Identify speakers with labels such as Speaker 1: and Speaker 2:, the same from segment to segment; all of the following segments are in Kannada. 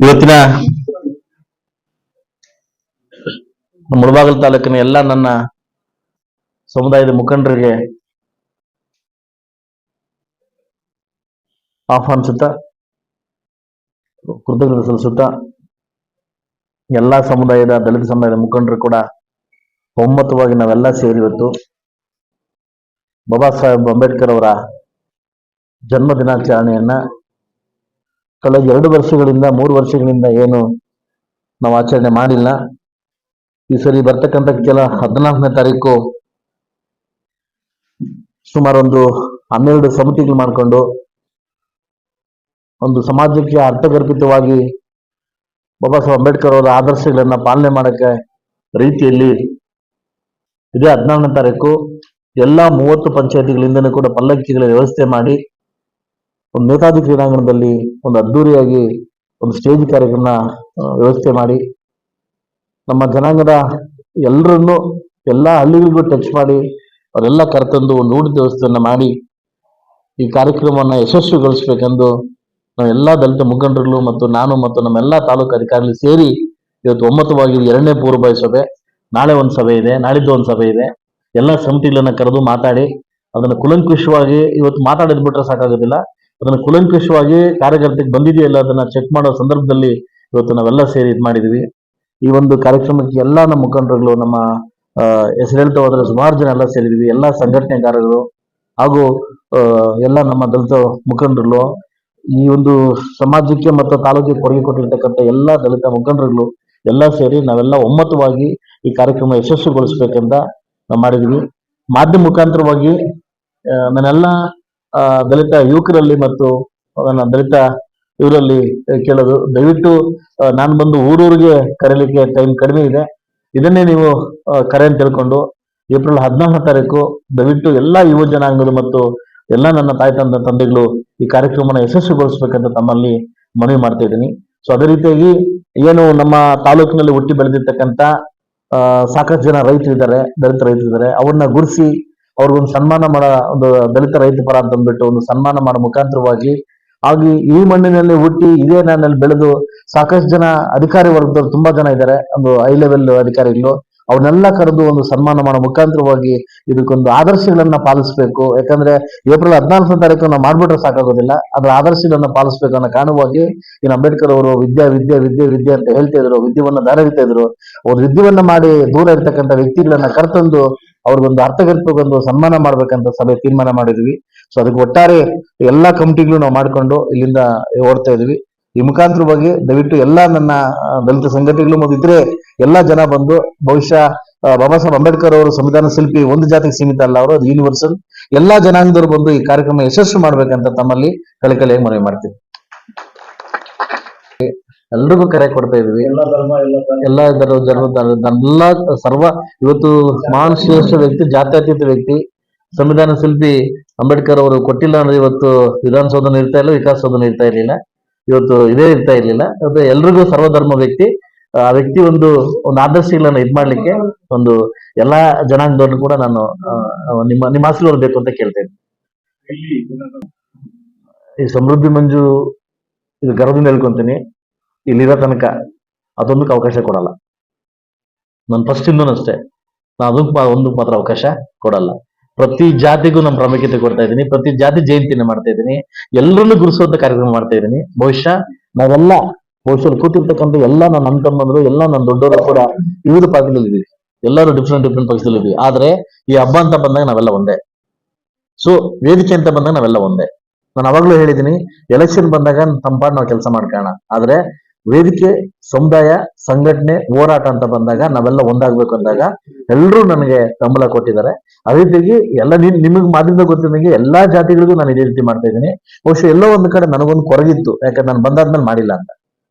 Speaker 1: ಇವತ್ತಿನ ಮುಳಬಾಗಿಲು ತಾಲೂಕಿನ ಎಲ್ಲ ನನ್ನ ಸಮುದಾಯದ ಮುಖಂಡರಿಗೆ ಆಹ್ವಾನಿಸುತ್ತಾ ಕೃತಜ್ಞತೆ ಸಲ್ಲಿಸುತ್ತಾ ಎಲ್ಲಾ ಸಮುದಾಯದ ದಲಿತ ಸಮುದಾಯದ ಮುಖಂಡರು ಕೂಡ ಒಮ್ಮತವಾಗಿ ನಾವೆಲ್ಲ ಸೇರಿ ಇವತ್ತು ಬಾಬಾ ಸಾಹೇಬ್ ಅಂಬೇಡ್ಕರ್ ಅವರ ಜನ್ಮ ದಿನಾಚರಣೆಯನ್ನ ಕಳೆದ 2 ವರ್ಷಗಳಿಂದ 3 ವರ್ಷಗಳಿಂದ ಏನು ನಾವು ಆಚರಣೆ ಮಾಡಿಲ್ಲ. ಈ ಸರಿ ಬರ್ತಕ್ಕಂಥ 14ನೇ ತಾರೀಕು ಸುಮಾರು ಒಂದು 12 ಸಮಿತಿಗಳು ಮಾಡಿಕೊಂಡು ಒಂದು ಸಮಾಜಕ್ಕೆ ಅರ್ಥಗರ್ಭಿತವಾಗಿ ಬಾಬಾ ಸಾಹೇಬ್ ಅಂಬೇಡ್ಕರ್ ಅವರ ಆದರ್ಶಗಳನ್ನ ಪಾಲನೆ ಮಾಡಕ್ಕೆ ರೀತಿಯಲ್ಲಿ ಇದೇ 14ನೇ ತಾರೀಕು ಎಲ್ಲ 30 ಪಂಚಾಯತಿಗಳಿಂದನೂ ಕೂಡ ಪಲ್ಲಕ್ಕಿಗಳ ವ್ಯವಸ್ಥೆ ಮಾಡಿ ಒಂದು ನೇತಾಜಿ ಕ್ರೀಡಾಂಗಣದಲ್ಲಿ ಒಂದು ಅದ್ದೂರಿಯಾಗಿ ಒಂದು ಸ್ಟೇಜ್ ಕಾರ್ಯಕ್ರಮ ವ್ಯವಸ್ಥೆ ಮಾಡಿ ನಮ್ಮ ಜನಾಂಗದ ಎಲ್ಲರನ್ನು ಎಲ್ಲ ಹಳ್ಳಿಗಳಿಗೂ ಟಚ್ ಮಾಡಿ ಅವರೆಲ್ಲ ಕರೆತಂದು ಒಂದು ಊಟದ ವ್ಯವಸ್ಥೆಯನ್ನ ಮಾಡಿ ಈ ಕಾರ್ಯಕ್ರಮವನ್ನು ಯಶಸ್ವಿಗೊಳಿಸಬೇಕೆಂದು ನಾವೆಲ್ಲ ದಲಿತ ಮುಖಂಡರು ಮತ್ತು ನಾನು ಮತ್ತು ನಮ್ಮೆಲ್ಲ ತಾಲೂಕು ಅಧಿಕಾರಿಗಳು ಸೇರಿ ಇವತ್ತು ಒಮ್ಮತವಾಗಿ 2ನೇ ಪೂರ್ವಭಾವಿ ಸಭೆ, ನಾಳೆ ಒಂದು ಸಭೆ ಇದೆ, ನಾಳಿದ್ದು ಒಂದು ಸಭೆ ಇದೆ. ಎಲ್ಲ ಸಮಿತಿಗಳನ್ನ ಕರೆದು ಮಾತಾಡಿ ಅದನ್ನು ಕುಲಂಕುಷವಾಗಿ ಇವತ್ತು ಮಾತಾಡಿದ್ ಬಿಟ್ರೆ ಸಾಕಾಗೋದಿಲ್ಲ. ಅದನ್ನು ಕುಲಂಕುಷವಾಗಿ ಕಾರ್ಯಕರ್ತಕ್ಕೆ ಬಂದಿದೆಯಲ್ಲ ಅದನ್ನ ಚೆಕ್ ಮಾಡೋ ಸಂದರ್ಭದಲ್ಲಿ ಇವತ್ತು ನಾವೆಲ್ಲ ಸೇರಿ ಇದು ಮಾಡಿದ್ವಿ. ಈ ಒಂದು ಕಾರ್ಯಕ್ರಮಕ್ಕೆ ಎಲ್ಲ ನಮ್ಮ ಮುಖಂಡರುಗಳು, ನಮ್ಮ ಹೆಸರು ಹೇಳ್ತಾ ಹೋದ್ರೆ ಸುಮಾರು ಜನ ಎಲ್ಲ ಸೇರಿದ್ವಿ. ಎಲ್ಲ ಸಂಘಟನೆಗಾರರು ಹಾಗೂ ಎಲ್ಲ ನಮ್ಮ ದಲಿತ ಮುಖಂಡರುಗಳು, ಈ ಒಂದು ಸಮಾಜಕ್ಕೆ ಮತ್ತು ತಾಲೂಕಿಗೆ ಕೊಡುಗೆ ಕೊಟ್ಟಿರ್ತಕ್ಕಂಥ ಎಲ್ಲ ದಲಿತ ಮುಖಂಡರುಗಳು ಎಲ್ಲ ಸೇರಿ ನಾವೆಲ್ಲ ಒಮ್ಮತವಾಗಿ ಈ ಕಾರ್ಯಕ್ರಮ ಯಶಸ್ವಿಗೊಳಿಸ್ಬೇಕಂತ ನಾವು ಮಾಡಿದ್ವಿ. ಮಾಧ್ಯಮ ಮುಖಾಂತರವಾಗಿ ನಾನೆಲ್ಲ ದಲಿತ ಯುವಕರಲ್ಲಿ ಮತ್ತು ನನ್ನ ದಲಿತ ಇವರಲ್ಲಿ ಕೇಳೋದು, ದಯವಿಟ್ಟು ನಾನು ಬಂದು ಊರೂರಿಗೆ ಕರೀಲಿಕ್ಕೆ ಟೈಮ್ ಕಡಿಮೆ ಇದೆ. ಇದನ್ನೇ ನೀವು ಕರೆ ಅಂತ ತಿಳ್ಕೊಂಡು ಏಪ್ರಿಲ್ 14ನೇ ತಾರೀಕು ದಯವಿಟ್ಟು ಎಲ್ಲ ಯುವ ಜನಾಂಗದ ಮತ್ತು ಎಲ್ಲ ನನ್ನ ತಾಯಿ ತಂದೆಗಳು ಈ ಕಾರ್ಯಕ್ರಮನ ಯಶಸ್ವಿಗೊಳಿಸ್ಬೇಕಂತ ತಮ್ಮಲ್ಲಿ ಮನವಿ ಮಾಡ್ತಾ ಇದ್ದೀನಿ. ಸೊ ಅದೇ ರೀತಿಯಾಗಿ ಏನು ನಮ್ಮ ತಾಲೂಕಿನಲ್ಲಿ ಹುಟ್ಟಿ ಬೆಳೆದಿರ್ತಕ್ಕಂಥ ಸಾಕಷ್ಟು ಜನ ರೈತರಿದ್ದಾರೆ, ದಲಿತ ರೈತರಿದ್ದಾರೆ, ಅವ್ರನ್ನ ಗುರುಸಿ ಅವ್ರಿಗೊಂದು ಸನ್ಮಾನ ಮಾಡೋ ಒಂದು ದಲಿತ ರೈತ ಪರ ಅಂತ ಅಂದ್ಬಿಟ್ಟು ಒಂದು ಸನ್ಮಾನ ಮಾಡೋ ಮುಖಾಂತರವಾಗಿ ಹಾಗೆ ಈ ಮಣ್ಣಿನಲ್ಲಿ ಹುಟ್ಟಿ ಇದೇ ನಾನಲ್ಲಿ ಬೆಳೆದು ಸಾಕಷ್ಟು ಜನ ಅಧಿಕಾರಿ ವರ್ಗದವ್ರು ತುಂಬಾ ಜನ ಇದ್ದಾರೆ, ಒಂದು ಹೈ ಲೆವೆಲ್ ಅಧಿಕಾರಿಗಳು, ಅವ್ರನ್ನೆಲ್ಲ ಕರೆದು ಒಂದು ಸನ್ಮಾನ ಮಾಡೋ ಮುಖಾಂತರವಾಗಿ ಇದಕ್ಕೊಂದು ಆದರ್ಶಗಳನ್ನ ಪಾಲಿಸ್ಬೇಕು. ಯಾಕಂದ್ರೆ ಏಪ್ರಿಲ್ 14ನೇ ತಾರೀಕು ನಾವು ಮಾಡ್ಬಿಟ್ರೆ ಸಾಕಾಗೋದಿಲ್ಲ, ಅದರ ಆದರ್ಶಗಳನ್ನ ಪಾಲಿಸ್ಬೇಕು ಅನ್ನೋ ಕಾರಣವಾಗಿ ಇನ್ನು ಅಂಬೇಡ್ಕರ್ ಅವರು ವಿದ್ಯೆ ವಿದ್ಯೆ ವಿದ್ಯೆ ವಿದ್ಯೆ ಅಂತ ಹೇಳ್ತಾ ಇದ್ರು, ವಿದ್ಯೆವನ್ನ ದಾರಿಡ್ತಾ ಇದ್ರು. ಅವ್ರು ವಿದ್ಯೆವನ್ನ ಮಾಡಿ ದೂರ ಇರ್ತಕ್ಕಂಥ ವ್ಯಕ್ತಿಗಳನ್ನ ಕರ್ತಂದು ಅವ್ರಿಗೊಂದು ಅರ್ಥಗರ್ಭಗೊಂದು ಸನ್ಮಾನ ಮಾಡ್ಬೇಕಂತ ಸಭೆ ತೀರ್ಮಾನ ಮಾಡಿದ್ವಿ. ಸೊ ಅದಕ್ಕೆ ಒಟ್ಟಾರೆ ಎಲ್ಲಾ ಕಮಿಟಿಗಳು ನಾವು ಮಾಡ್ಕೊಂಡು ಇಲ್ಲಿಂದ ಓಡ್ತಾ ಇದ್ವಿ. ಈ ಮುಖಾಂತರವಾಗಿ ದಯವಿಟ್ಟು ಎಲ್ಲ ನನ್ನ ದಲಿತ ಸಂಘಟನೆಗಳು ಮತ್ತು ಇದ್ರೆ ಎಲ್ಲಾ ಜನ ಬಂದು ಬಹುಶಃ ಬಾಬಾ ಸಾಹೇಬ್ ಅಂಬೇಡ್ಕರ್ ಅವರು ಸಂವಿಧಾನ ಶಿಲ್ಪಿ ಒಂದು ಜಾತಿಗೆ ಸೀಮಿತ ಅಲ್ಲ, ಅವರು ಅದು ಯೂನಿವರ್ಸಲ್. ಎಲ್ಲಾ ಜನಾಂಗದವರು ಬಂದು ಈ ಕಾರ್ಯಕ್ರಮ ಯಶಸ್ವಿ ಮಾಡ್ಬೇಕಂತ ತಮ್ಮಲ್ಲಿ ಕಳಕಳಿಯಾಗಿ ಮನವಿ ಮಾಡ್ತೀವಿ. ಎಲ್ರಿಗೂ ಕರೆ ಕೊಡ್ತಾ ಇದ್ವಿ. ಎಲ್ಲ ಎಲ್ಲ ಸರ್ವ ಇವತ್ತು ಮಹಾನ್ ಶ್ರೇಷ್ಠ ವ್ಯಕ್ತಿ, ಜಾತ್ಯತೀತ ವ್ಯಕ್ತಿ, ಸಂವಿಧಾನ ಶಿಲ್ಪಿ ಅಂಬೇಡ್ಕರ್ ಅವರು ಕೊಟ್ಟಿಲ್ಲ ಅಂದ್ರೆ ಇವತ್ತು ವಿಧಾನಸೌಧನ ಇರ್ತಾ ಇಲ್ಲ, ವಿಕಾಸಸೌಧನ ಇರ್ತಾ ಇರ್ಲಿಲ್ಲ, ಇವತ್ತು ಇದೇ ಇರ್ತಾ ಇರ್ಲಿಲ್ಲ. ಇವತ್ತು ಎಲ್ರಿಗೂ ಸರ್ವಧರ್ಮ ವ್ಯಕ್ತಿ. ಆ ವ್ಯಕ್ತಿ ಒಂದು ಆದರ್ಶಗಳನ್ನ ಇದ್ ಮಾಡ್ಲಿಕ್ಕೆ ಒಂದು ಎಲ್ಲಾ ಜನಾಂಗದವ್ರನ್ನು ಕೂಡ ನಾನು ನಿಮ್ಮ ಆಶೀರ್ವಾದ ಬೇಕು ಅಂತ ಕೇಳ್ತಾ ಇದ್ದೀನಿ. ಈ ಸಮೃದ್ಧಿ ಮಂಜು ಇದು ಗರ್ವದಿಂದ ಹೇಳ್ಕೊಂತೀನಿ, ಇಲ್ಲಿರೋ ತನಕ ಅದೊಂದಕ್ಕೆ ಅವಕಾಶ ಕೊಡಲ್ಲ. ನಾನು ಫಸ್ಟ್ ಇಂದೂ ಅಷ್ಟೇ, ನಾನು ಅದಕ್ಕೆ ಒಂದಕ್ಕೆ ಮಾತ್ರ ಅವಕಾಶ ಕೊಡಲ್ಲ. ಪ್ರತಿ ಜಾತಿಗೂ ನಾನು ಪ್ರಾಮುಖ್ಯತೆ ಕೊಡ್ತಾ ಇದ್ದೀನಿ, ಪ್ರತಿ ಜಾತಿ ಜಯಂತಿನ ಮಾಡ್ತಾ ಇದ್ದೀನಿ, ಎಲ್ಲರನ್ನೂ ಗುರುಸುವಂತ ಕಾರ್ಯಕ್ರಮ ಮಾಡ್ತಾ ಇದ್ದೀನಿ. ಬಹುಶಃ ಕೂತಿರ್ತಕ್ಕಂಥ ಎಲ್ಲ ನನ್ನ ಅಣ್ಣ ತಮ್ಮಂದ್ರು, ಎಲ್ಲ ನನ್ನ ದೊಡ್ಡವರು ಕೂಡ ವಿವಿಧ ಪಾರ್ಟಿಗಳಲ್ಲಿ ಇದೀವಿ, ಎಲ್ಲರೂ ಡಿಫ್ರೆಂಟ್ ಪಕ್ಷದಲ್ಲಿ ಇದೀವಿ. ಆದ್ರೆ ಈ ಹಬ್ಬ ಅಂತ ಬಂದಾಗ ನಾವೆಲ್ಲ ಒಂದೇ. ಸೊ ವೇದಿಕೆ ಅಂತ ಬಂದಾಗ ನಾವೆಲ್ಲ ಒಂದೇ. ನಾನು ಅವಾಗ್ಲೂ ಹೇಳಿದ್ದೀನಿ, ಎಲೆಕ್ಷನ್ ಬಂದಾಗ ತಂಪಾಡ್ ನಾವು ಕೆಲಸ ಮಾಡ್ಕೋಣ, ಆದ್ರೆ ವೇದಿಕೆ, ಸಮುದಾಯ, ಸಂಘಟನೆ, ಹೋರಾಟ ಅಂತ ಬಂದಾಗ ನಾವೆಲ್ಲ ಒಂದಾಗ್ಬೇಕು ಅಂದಾಗ ಎಲ್ಲರೂ ನನಗೆ ಬೆಂಬಲ ಕೊಟ್ಟಿದ್ದಾರೆ. ಅದೇ ರೀತಿಯಾಗಿ ಎಲ್ಲ ನಿಮಗೆ ಮಾಧ್ಯಮದಾಗ ಗೊತ್ತಿದ್ದಂಗೆ ಎಲ್ಲಾ ಜಾತಿಗಳಿಗೂ ನಾನು ಇದೇ ರೀತಿ ಮಾಡ್ತಾ ಇದ್ದೀನಿ. ಬಹುಶಃ ಎಲ್ಲೋ ಒಂದು ಕಡೆ ನನಗೊಂದು ಕೊರಗಿತ್ತು, ಯಾಕಂದ್ರೆ ನಾನು ಬಂದಾದ್ಮೇಲೆ ಮಾಡಿಲ್ಲ ಅಂತ.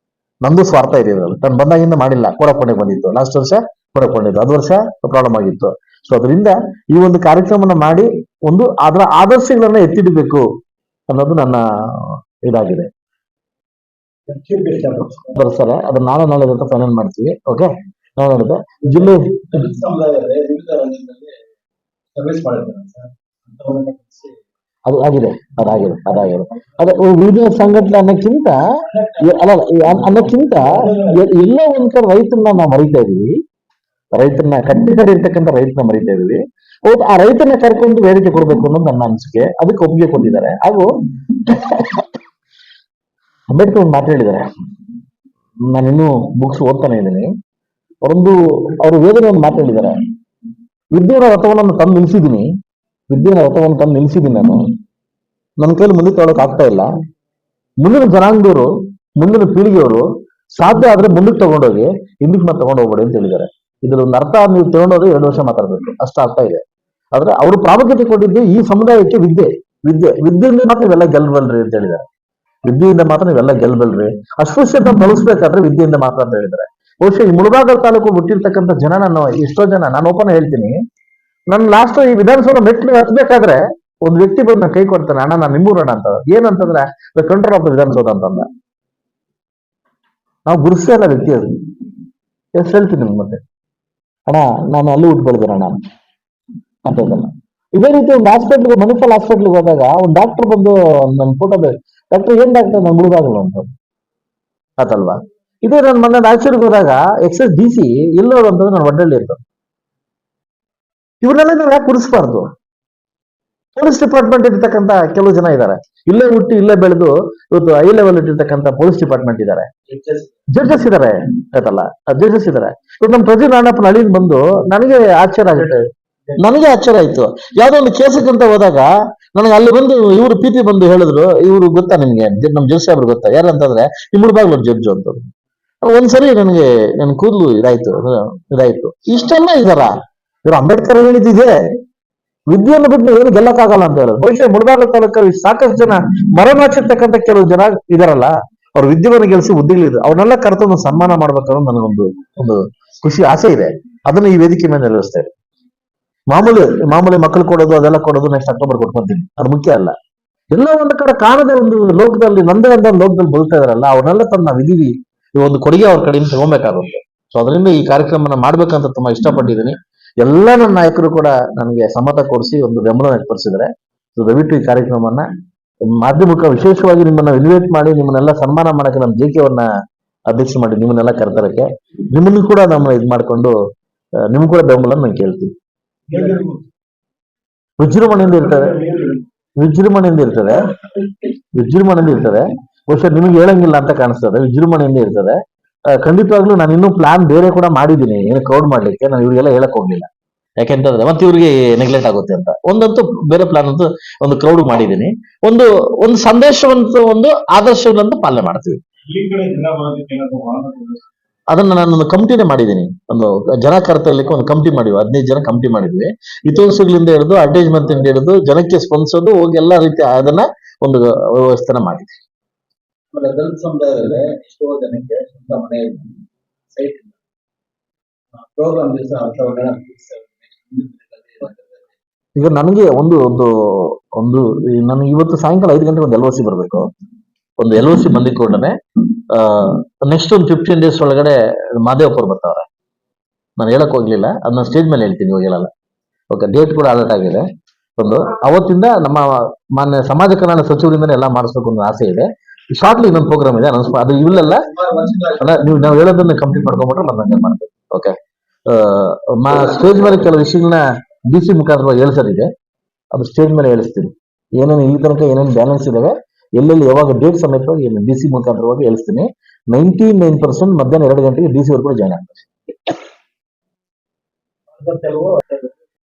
Speaker 1: ನಂದು ಸ್ವಾರ್ಥ ಇದೆ ಇದ್ರಲ್ಲಿ. ನಾನು ಬಂದಾಗಿಂದ ಮಾಡಿಲ್ಲ, ಕೊಡಕೊಂಡೆ ಬಂದಿತ್ತು. ಲಾಸ್ಟ್ ವರ್ಷ ಕೊಡಕೊಂಡಿದ್ದು, 10 ವರ್ಷ ಪ್ರಾಬ್ಲಮ್ ಆಗಿತ್ತು. ಸೊ ಅದರಿಂದ ಈ ಒಂದು ಕಾರ್ಯಕ್ರಮನ ಮಾಡಿ ಒಂದು ಅದರ ಆದರ್ಶಗಳನ್ನ ಎತ್ತಿಡಬೇಕು ಅನ್ನೋದು ನನ್ನ ಇದಾಗಿದೆ. ಬರ್ತಾರೆ ಅದನ್ನ ನಾಳೆ ಫೈನಲ್ ಮಾಡ್ತೀವಿ. ಓಕೆ, ನಾವು ನೋಡಿದೆ ಜಿಲ್ಲೆ ಅದು ಆಗಿದೆ, ಅದಾಗಿದೆ. ಅದೇ ವಿವಿಧ ಸಂಘಟನೆ ಅನ್ನಕ್ಕಿಂತ ಅಲ್ಲ ಅನ್ನಕ್ಕಿಂತ ಎಲ್ಲೋ ಒಂದ್ ಕಡೆ ರೈತರನ್ನ ನಾವು ಮರಿತಾ ಇದೀವಿ. ರೈತರನ್ನ ಕಡೆ ಇರ್ತಕ್ಕಂಥ ರೈತನ ಮರಿತಾ ಇದೀವಿ. ಹೌದು, ಆ ರೈತನ ಕರ್ಕೊಂಡು ಬೇಡಿಕೆ ಕೊಡ್ಬೇಕು ಅನ್ನೋದು ನನ್ನ ಅನಿಸಿಕೆ. ಅದಕ್ಕೆ ಒಪ್ಪಿಗೆ ಕೊಟ್ಟಿದ್ದಾರೆ. ಹಾಗೂ ಅಂಬೇಡ್ಕರ್ ಒಂದು ಮಾತು ಹೇಳಿದ್ದಾರೆ, ನಾನಿನ್ನೂ ಬುಕ್ಸ್ ಓದ್ತಾನೆ ಇದ್ದೀನಿ. ಅವರು ವೇದನೆ ಒಂದು ಮಾತು ಹೇಳಿದ್ದಾರೆ, ವಿದ್ಯೆಯ ರಥವನ್ನು ತಂದು ನಿಲ್ಸಿದ್ದೀನಿ ನಾನು. ನನ್ನ ಕೈಲಿ ಮುಂದೆ ತಗೊಳಕ್ ಆಗ್ತಾ ಇಲ್ಲ. ಮುಂದಿನ ಜನಾಂಗದವರು, ಮುಂದಿನ ಪೀಳಿಗೆಯವರು ಸಾಧ್ಯ ಆದ್ರೆ ಮುಂದಕ್ಕೆ ತಗೊಂಡೋಗಿ, ಹಿಂದಕ್ಕೆ ಮತ್ತೆ ತಗೊಂಡು ಹೋಗ್ಬೇಡಿ ಅಂತ ಹೇಳಿದ್ದಾರೆ. ಇದ್ರ ಒಂದು ಅರ್ಥ ನೀವು ತಗೊಂಡೋದ್ರೆ 2 ವರ್ಷ ಮಾತಾಡ್ಬೇಕು, ಅಷ್ಟ ಅರ್ಥ ಇದೆ. ಆದ್ರೆ ಅವರು ಪ್ರಾಮುಖ್ಯತೆ ಕೊಟ್ಟಿದ್ದು ಈ ಸಮುದಾಯಕ್ಕೆ ವಿದ್ಯೆಯಿಂದ ಮಾತ್ರ ಇವೆಲ್ಲ ಗೆಲ್ಬಲ್ರಿ ಅಂತ ಹೇಳಿದ್ದಾರೆ. ವಿದ್ಯೆಯಿಂದ ಮಾತ್ರ ನೀವೆಲ್ಲ ಗೆಲ್ಬಲ್ರಿ, ಅಸ್ಪೃಶ್ಯತೆ ತಲುಪಿಸ್ಬೇಕಾದ್ರೆ ವಿದ್ಯೆಯಿಂದ ಮಾತ್ರ ಅಂತ ಹೇಳಿದ್ದಾರೆ. ಬಹುಶಃ ಈ ಮುಳಬಾಗಲ್ ತಾಲೂಕು ಬಿಟ್ಟಿರ್ತಕ್ಕಂಥ ಜನ, ಎಷ್ಟೋ ಜನ, ನಾನು ಓಪನ್ ಹೇಳ್ತೀನಿ, ನನ್ನ ಲಾಸ್ಟ್ ಈ ವಿಧಾನಸಭಾ ಮೆಟ್ಲು ಹತ್ಬೇಕಾದ್ರೆ ಒಂದು ವ್ಯಕ್ತಿ ಬಂದು ಕೈ ಕೊಡ್ತಾನೆ, ಅಣ್ಣ ನಾನು ನಿಮ್ಮೂರಣ್ಣ ಅಂತ. ಏನಂತಂದ್ರೆ the control of the Vidhana Soudha ಅಂತಂದ. ನಾವು ಗುರುಸೇ ಇಲ್ಲ ವ್ಯಕ್ತಿ ಅದು. ಎಷ್ಟು ಹೇಳ್ತೀನಿ ನಿಮ್ಗೆ ಮತ್ತೆ, ಅಣ್ಣ ನಾನು ಅಲ್ಲಿ ಹುಟ್ಟು ಬೆಳೆದೇನಣ್ಣ ಅಂತದಲ್ಲ. ಇದೇ ರೀತಿ ಒಂದು ಹಾಸ್ಪಿಟ್ಲ್ಗೆ, ಮಣಿಪಾಲ್ ಹಾಸ್ಪಿಟ್ಲ್ಗೆ ಹೋದಾಗ ಒಂದು ಡಾಕ್ಟರ್ ಬಂದು ನನ್ನ ಫೋಟೋ ಡಾಕ್ಟರ್ ಏನ್ ಡಾಕ್ಟರ್, ನಾನು ಮುಳುಗಾಗಲ್ಲ ಅಂತ ಆತಲ್ವಾ. ಇದೇ ನಾನು ಮೊನ್ನೆ ರಾಯಚೂರಿಗೆ ಹೋದಾಗ ಎಕ್ಸಸ್ DC ಎಲ್ಲೋರು ಅಂತಂದ್ರೆ ನಾನು ಒಡ್ಡಳ್ಳಿ ಅಂತ. ಇವ್ರನ್ನೆಲ್ಲ ನಾವು ಯಾಕೆ ಕೂರಿಸಬಾರ್ದು? ಪೊಲೀಸ್ ಡಿಪಾರ್ಟ್ಮೆಂಟ್ ಇರ್ತಕ್ಕಂಥ ಕೆಲವು ಜನ ಇದ್ದಾರೆ, ಇಲ್ಲೇ ಹುಟ್ಟಿ ಇಲ್ಲೇ ಬೆಳೆದು ಇವತ್ತು ಹೈ ಲೆವೆಲ್ ಇಟ್ಟಿರ್ತಕ್ಕಂಥ ಪೊಲೀಸ್ ಡಿಪಾರ್ಟ್ಮೆಂಟ್ ಇದ್ದಾರೆ, ಜಡ್ಜಸ್ ಇದ್ದಾರೆ, ಆಯ್ತಲ್ಲ, ಜಡ್ಜಸ್ ಇದ್ದಾರೆ. ಇವತ್ತು ನಮ್ಮ ಪ್ರಜೆ ನಾರಾಯಣಪ್ಪನ ಹಳ್ಳಿಗೆ ಬಂದು ನನಗೆ ಆಶ್ಚರ್ಯ ಆಯ್ತು. ಯಾವ್ದೋ ಒಂದು ಕೇಸಕ್ಕಂತ ಹೋದಾಗ ನನಗೆ ಅಲ್ಲಿ ಬಂದು ಇವರು PT ಬಂದು ಹೇಳಿದ್ರು, ಇವರು ಗೊತ್ತಾ ನಿಮ್ಗೆ, ನಮ್ ಜಡ್ಜ್ ಸಾಹೇಬ್ರು ಗೊತ್ತಾ ಯಾರಂತಂದ್ರೆ ಈ ಮುಳಬಾಗ್ಲೂರ್ ಜಡ್ಜು ಅಂತ. ಒಂದ್ಸರಿ ನನಗೆ ನನ್ನ ಕೂದಲು ಇದಾಯ್ತು. ಇಷ್ಟೆಲ್ಲ ಇದಾರ, ಇವರು ಅಂಬೇಡ್ಕರ್ ಹೇಳಿದ್ದಿದೆ, ವಿದ್ಯೆಯನ್ನು ಬಿಟ್ಟು ಏನು ಗೆಲ್ಲಕ್ಕಾಗಲ್ಲ ಅಂತ ಹೇಳೋದು. ಬಹುಶಃ ಮುಳಬಾಗಿಲು ತಾಲೂಕಲ್ಲಿ ಸಾಕಷ್ಟು ಜನ ಮರನಾಚಿರ್ತಕ್ಕಂಥ ಕೆಲವು ಜನ ಇದಾರಲ್ಲ, ಅವ್ರ ವಿದ್ಯೆಯನ್ನು ಗೆಲ್ಲಿಸಿ ಉದ್ಯೋಗ ಅವ್ರನ್ನೆಲ್ಲ ಕರೆದು ಸನ್ಮಾನ ಮಾಡ್ಬೇಕನ್ನೋ ನನಗೊಂದು ಖುಷಿ, ಆಸೆ ಇದೆ. ಅದನ್ನ ಈ ವೇದಿಕೆ ಮೇಲೆ ನೆರವೇರಿಸ್ತಾ ಇದೆ. ಮಾಮೂಲಿ ಮಕ್ಕಳು ಕೊಡೋದು, ಅದೆಲ್ಲ ಕೊಡೋದು ನೆಕ್ಸ್ಟ್ ಅಕ್ಟೋಬರ್ ಕೊಟ್ಕೊಂತೀನಿ, ಅದು ಮುಖ್ಯ ಅಲ್ಲ. ಎಲ್ಲ ಒಂದು ಕಡೆ ಕಾಣದೆ ಒಂದು ಲೋಕದಲ್ಲಿ, ನಂದೇ ಅಂತ ಲೋಕದಲ್ಲಿ ಬದುಕ್ತಾ ಇದಾರಲ್ಲ, ಅವ್ರನ್ನೆಲ್ಲ ತಂದು ನಾವು ಇದೀವಿ, ಈ ಒಂದು ಕೊಡುಗೆ ಅವ್ರ ಕಡೆಯಿಂದ ತಗೋಬೇಕಾಗುತ್ತೆ. ಸೊ ಅದರಿಂದ ಈ ಕಾರ್ಯಕ್ರಮನ ಮಾಡ್ಬೇಕಂತ ತುಂಬಾ ಇಷ್ಟಪಟ್ಟಿದ್ದೀನಿ. ಎಲ್ಲ ನನ್ನ ನಾಯಕರು ಕೂಡ ನನಗೆ ಸಮ್ಮತ ಕೊಡಿಸಿ ಒಂದು ಬೆಂಬಲ ವ್ಯಕ್ತಪಡಿಸಿದ್ದಾರೆ. ಸೊ ದಯವಿಟ್ಟು ಈ ಕಾರ್ಯಕ್ರಮವನ್ನ ಮಾಧ್ಯಮಕ ವಿಶೇಷವಾಗಿ ನಿಮ್ಮನ್ನ ಇನ್ವೈಟ್ ಮಾಡಿ, ನಿಮ್ಮನ್ನೆಲ್ಲ ಸನ್ಮಾನ ಮಾಡಕ್ಕೆ ನಮ್ಮ JK ಅವ್ರನ್ನ ಅಧ್ಯಕ್ಷ ಮಾಡಿ ನಿಮ್ಮನ್ನೆಲ್ಲ ಕರೆತರಕ್ಕೆ, ನಿಮ್ಮನ್ನು ಕೂಡ ನಮ್ಮ ಇದು ಮಾಡ್ಕೊಂಡು ನಿಮ್ ಕೂಡ ಬೆಂಬಲ ನಾನು ಕೇಳ್ತೀನಿ. ವಿಜೃಂಭಣೆಯಿಂದ ಇರ್ತದೆ. ಬಹುಶಃ ನಿಮಗೆ ಹೇಳಂಗಿಲ್ಲ ಅಂತ ಕಾಣಿಸ್ತದೆ, ವಿಜೃಂಭಣೆಯಿಂದ ಇರ್ತದೆ. ಖಂಡಿತವಾಗ್ಲೂ ನಾನು ಇನ್ನೂ ಪ್ಲಾನ್ ಬೇರೆ ಕೂಡ ಮಾಡಿದ್ದೀನಿ, ಏನು ಕ್ರೌಡ್ ಮಾಡ್ಲಿಕ್ಕೆ. ನಾನು ಇವ್ರಿಗೆಲ್ಲ ಹೇಳಕ್ ಹೋಗ್ಲಿಲ್ಲ, ಯಾಕೆಂತಂದ್ರೆ ಮತ್ತೆ ಇವ್ರಿಗೆ ನೆಗ್ಲೆಕ್ಟ್ ಆಗುತ್ತೆ ಅಂತ. ಒಂದಂತೂ ಬೇರೆ ಪ್ಲಾನ್ ಅಂತೂ ಒಂದು ಕ್ರೌಡ್ ಮಾಡಿದ್ದೀನಿ. ಒಂದು ಸಂದೇಶವಂತ, ಒಂದು ಆದರ್ಶವಂತ ಪಾಲನೆ ಮಾಡ್ತೀವಿ. ಅದನ್ನ ನಾನು ಕಮಿಟಿನೇ ಮಾಡಿದ್ದೀನಿ. ಒಂದು ಜನ ಕರ್ತಲಿಕ್ಕೆ ಒಂದು ಕಮಿಟಿ ಮಾಡಿದ್ವಿ, 15 ಜನ ಕಮಿಟಿ ಮಾಡಿದ್ವಿ. ಹಿತೋತ್ಸವಗಳಿಂದ ಹಿಡಿದು ಅಡ್ವರ್ಟೈಸ್ಮೆಂಟ್ ಇಂದ ಹಿಡಿದು ಜನಕ್ಕೆ ಸ್ಪಂದಿಸೋದು ಹೋಗಿ ಎಲ್ಲಾ ರೀತಿ ಅದನ್ನ ಒಂದು ವ್ಯವಸ್ಥೆನ ಮಾಡಿದ್ವಿ.
Speaker 2: ದಲಿತ ಸಮುದಾಯದಲ್ಲಿ ಎಷ್ಟೋ ಜನಕ್ಕೆ ಸ್ವಂತ ಮನೆ ಸೈಟ್ ಪ್ರೋಗ್ರಾಮ್ ದಿವಸ
Speaker 1: ಈಗ ನನಗೆ ನನಗೆ ಇವತ್ತು ಸಾಯಂಕಾಲ 5 ಗಂಟೆಗೆ ಒಂದು LOC ಬರಬೇಕು. ಒಂದು LOC ಬಂದಿಕೊಂಡನೆ ನೆಕ್ಸ್ಟ್ ಒಂದು 15 days ಒಳಗಡೆ ಮಾದೇವಪ್ಪರು ಬರ್ತಾವ್ರೆ. ನಾನು ಹೇಳಕ್ ಹೋಗ್ಲಿಲ್ಲ, ಅದನ್ನ ಸ್ಟೇಜ್ ಮೇಲೆ ಹೇಳ್ತೀನಿ, ಇವಾಗ ಹೇಳಲ್ಲ. ಓಕೆ, ಡೇಟ್ ಕೂಡ ಅಲರ್ಟ್ ಆಗಿದೆ. ಅವತ್ತಿಂದ ನಮ್ಮ ಮಾನ್ಯ ಸಮಾಜ ಕಲ್ಯಾಣ ಸಚಿವರಿಂದನೇ ಎಲ್ಲ ಮಾಡಿಸ್ಬೇಕು ಅನ್ನೋ ಆಸೆ ಇದೆ. ಶಾರ್ಟ್ಲಿ ಇನ್ನೊಂದು ಪ್ರೋಗ್ರಾಮ್ ಇದೆ, ಅದು ಇವೆಲ್ಲ ನಾವು ಹೇಳೋದನ್ನ ಕಂಪ್ಲೀಟ್ ಮಾಡ್ಕೊಂಡ್ಬಿಟ್ರೆ ಮತ್ತೆ ಮಾಡ್ಬೇಕು. ಓಕೆ, ಸ್ಟೇಜ್ ಮೇಲೆ ಕೆಲವು ವಿಷಯಗಳನ್ನ DC ಮುಖಾಂತರ ಹೇಳಿಸೋದಿದೆ, ಅದು ಸ್ಟೇಜ್ ಮೇಲೆ ಹೇಳಿಸ್ತೀನಿ. ಏನೇನು ಇಲ್ಲಿ ತನಕ ಏನೇನು ಬ್ಯಾಲೆನ್ಸ್ ಇದಾವೆ, ಎಲ್ಲೆಲ್ಲಿ ಯಾವಾಗ ಡೇಟ್ ಸಮೇತವಾಗಿ DC ಮುಖಾಂತರವಾಗಿ ಹೇಳಿಸ್ತೀನಿ. 99% ಮಧ್ಯಾಹ್ನ 2 ಗಂಟೆಗೆ DC ಅವರು ಕೂಡ ಜಾಯ್ನ್ ಆಗ್ತಾರೆ.